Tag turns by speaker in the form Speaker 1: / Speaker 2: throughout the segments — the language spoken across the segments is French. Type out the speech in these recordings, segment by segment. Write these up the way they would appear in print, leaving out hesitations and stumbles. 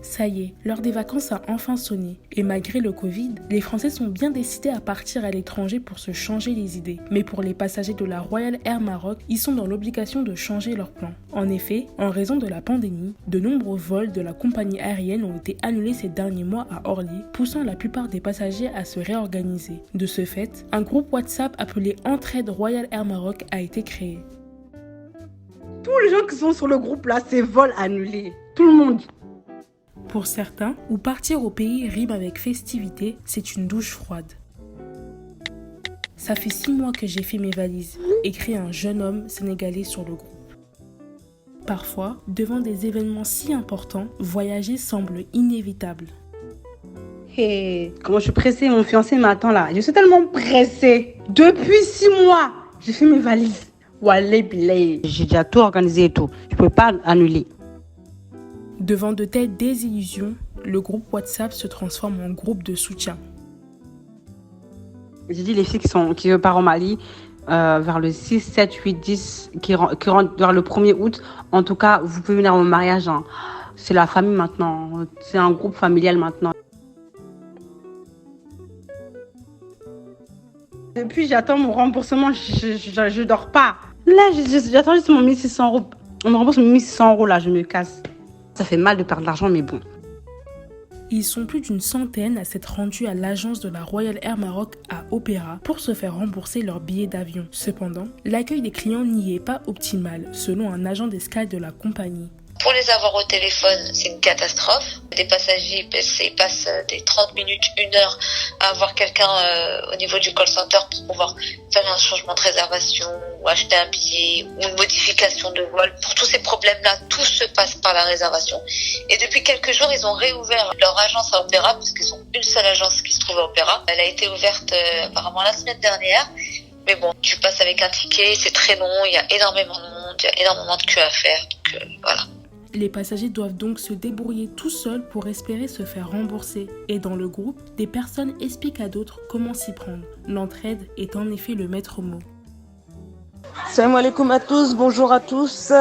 Speaker 1: Ça y est, l'heure des vacances a enfin sonné. Et malgré le Covid, les Français sont bien décidés à partir à l'étranger pour se changer les idées. Mais pour les passagers de la Royal Air Maroc, ils sont dans l'obligation de changer leurs plans. En effet, en raison de la pandémie, de nombreux vols de la compagnie aérienne ont été annulés ces derniers mois à Orly, poussant la plupart des passagers à se réorganiser. De ce fait, un groupe WhatsApp appelé Entraide Royal Air Maroc a été créé.
Speaker 2: Tous les gens qui sont sur le groupe là, c'est vol annulé. Tout le monde.
Speaker 1: Pour certains, où partir au pays rime avec festivité, c'est une douche froide. Ça fait 6 mois que j'ai fait mes valises, écrit un jeune homme sénégalais sur le groupe. Parfois, devant des événements si importants, voyager semble inévitable.
Speaker 2: Hey, comment je suis pressée, mon fiancé m'attend là. Je suis tellement pressée. Depuis 6 mois, j'ai fait mes valises. Wallah bilay. J'ai déjà tout organisé et tout. Je peux pas annuler.
Speaker 1: Devant de telles désillusions, le groupe WhatsApp se transforme en groupe de soutien.
Speaker 2: J'ai dit les filles qui partent au Mali vers le 6, 7, 8, 10, qui rentrent vers le 1er août. En tout cas, vous pouvez venir au mariage. Hein. C'est la famille maintenant. C'est un groupe familial maintenant. Depuis, j'attends mon remboursement. Je dors pas. Là, j'attends juste mon 1600 €. On me rembourse mes 1600 € là, je me casse. Ça fait mal de perdre de l'argent, mais bon.
Speaker 1: Ils sont plus d'une centaine à s'être rendus à l'agence de la Royal Air Maroc à Opéra pour se faire rembourser leur billet d'avion. Cependant, l'accueil des clients n'y est pas optimal, selon un agent d'escale de la compagnie.
Speaker 3: Pour les avoir au téléphone, c'est une catastrophe. Des passagers passent des 30 minutes, 1 heure à avoir quelqu'un au niveau du call center pour pouvoir faire un changement de réservation ou acheter un billet ou une modification de vol. Pour tous ces problèmes-là, tout se passe par la réservation. Et depuis quelques jours, ils ont réouvert leur agence à Opéra parce qu'ils ont une seule agence qui se trouve à Opéra. Elle a été ouverte apparemment la semaine dernière. Mais bon, tu passes avec un ticket, c'est très long, il y a énormément de monde, il y a énormément de queues à faire. Donc voilà.
Speaker 1: Les passagers doivent donc se débrouiller tout seuls pour espérer se faire rembourser. Et dans le groupe, des personnes expliquent à d'autres comment s'y prendre. L'entraide est en effet le maître mot.
Speaker 4: Salam alaikum à tous, bonjour à tous.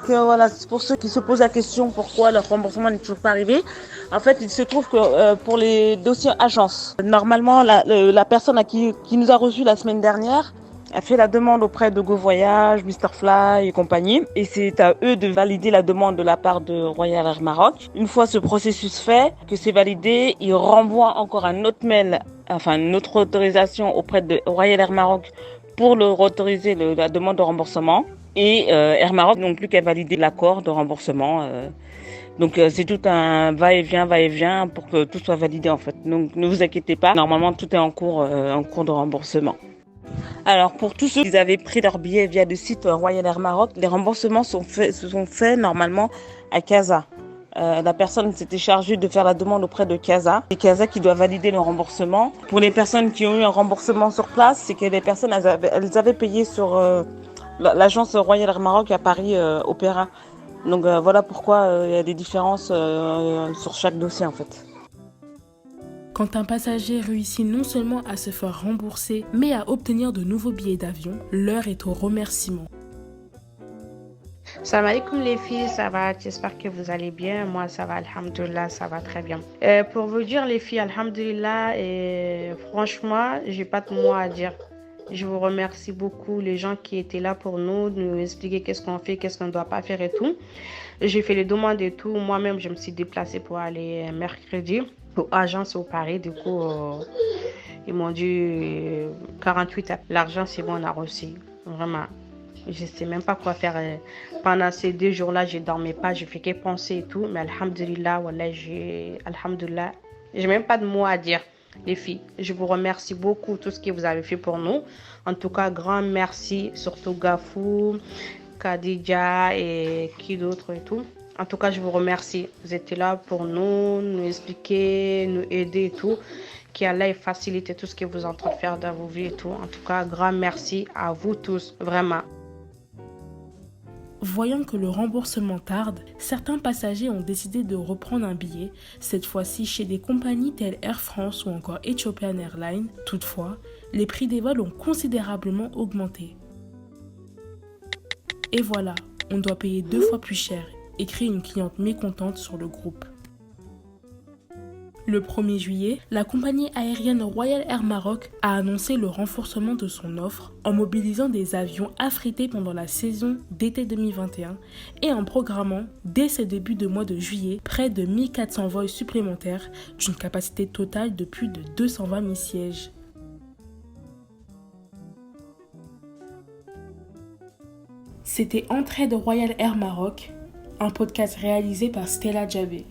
Speaker 4: Voilà, c'est pour ceux qui se posent la question pourquoi le remboursement n'est toujours pas arrivé. En fait, il se trouve que pour les dossiers agences, normalement la personne qui nous a reçus la semaine dernière a fait la demande auprès de Go Voyage, Mr Fly et compagnie. Et c'est à eux de valider la demande de la part de Royal Air Maroc. Une fois ce processus fait, que c'est validé, ils renvoient encore un autre mail, enfin une autre autorisation auprès de Royal Air Maroc pour leur autoriser la demande de remboursement. Et Air Maroc n'ont plus qu'à valider l'accord de remboursement. C'est tout un va-et-vient pour que tout soit validé en fait. Donc ne vous inquiétez pas, normalement tout est en cours de remboursement. Alors pour tous ceux qui avaient pris leur billet via le site Royal Air Maroc, les remboursements se sont faits normalement à Casa. La personne s'était chargée de faire la demande auprès de Casa. C'est Casa qui doit valider le remboursement. Pour les personnes qui ont eu un remboursement sur place, c'est que les personnes elles avaient payé sur l'agence Royal Air Maroc à Paris Opéra. Donc voilà pourquoi il y a des différences sur chaque dossier en fait.
Speaker 1: Quand un passager réussit non seulement à se faire rembourser, mais à obtenir de nouveaux billets d'avion, l'heure est au remerciement.
Speaker 5: Salam alaikum les filles, ça va, j'espère que vous allez bien. Moi ça va, alhamdoulilah, ça va très bien. Pour vous dire les filles, alhamdoulilah, franchement, j'ai pas de mots à dire. Je vous remercie beaucoup les gens qui étaient là pour nous expliquer qu'est-ce qu'on fait, qu'est-ce qu'on ne doit pas faire et tout. J'ai fait les demandes et tout. Moi-même, je me suis déplacée pour aller mercredi aux agences au Paris. Du coup, ils m'ont dit 48 heures. L'argent, c'est bon, on a reçu. Vraiment. Je ne sais même pas quoi faire. Pendant ces 2 jours-là, je ne dormais pas. Je fais que penser et tout. Mais alhamdulillah, wallah, alhamdulillah, j'ai même pas de mots à dire. Les filles, je vous remercie beaucoup tout ce que vous avez fait pour nous. En tout cas, grand merci, surtout Gafou, Khadija et qui d'autre et tout. En tout cas, je vous remercie. Vous étiez là pour nous expliquer, nous aider et tout. Qu'Allah ait facilité tout ce que vous êtes en train de faire dans vos vies et tout. En tout cas, grand merci à vous tous, vraiment.
Speaker 1: Voyant que le remboursement tarde, certains passagers ont décidé de reprendre un billet, cette fois-ci chez des compagnies telles Air France ou encore Ethiopian Airlines. Toutefois, les prix des vols ont considérablement augmenté. Et voilà, on doit payer 2 fois plus cher et créer une cliente mécontente sur le groupe. Le 1er juillet, la compagnie aérienne Royal Air Maroc a annoncé le renforcement de son offre en mobilisant des avions affrétés pendant la saison d'été 2021 et en programmant, dès ses débuts de mois de juillet, près de 1400 vols supplémentaires d'une capacité totale de plus de 220 000 sièges. C'était Entrée de Royal Air Maroc, un podcast réalisé par Stella Javé.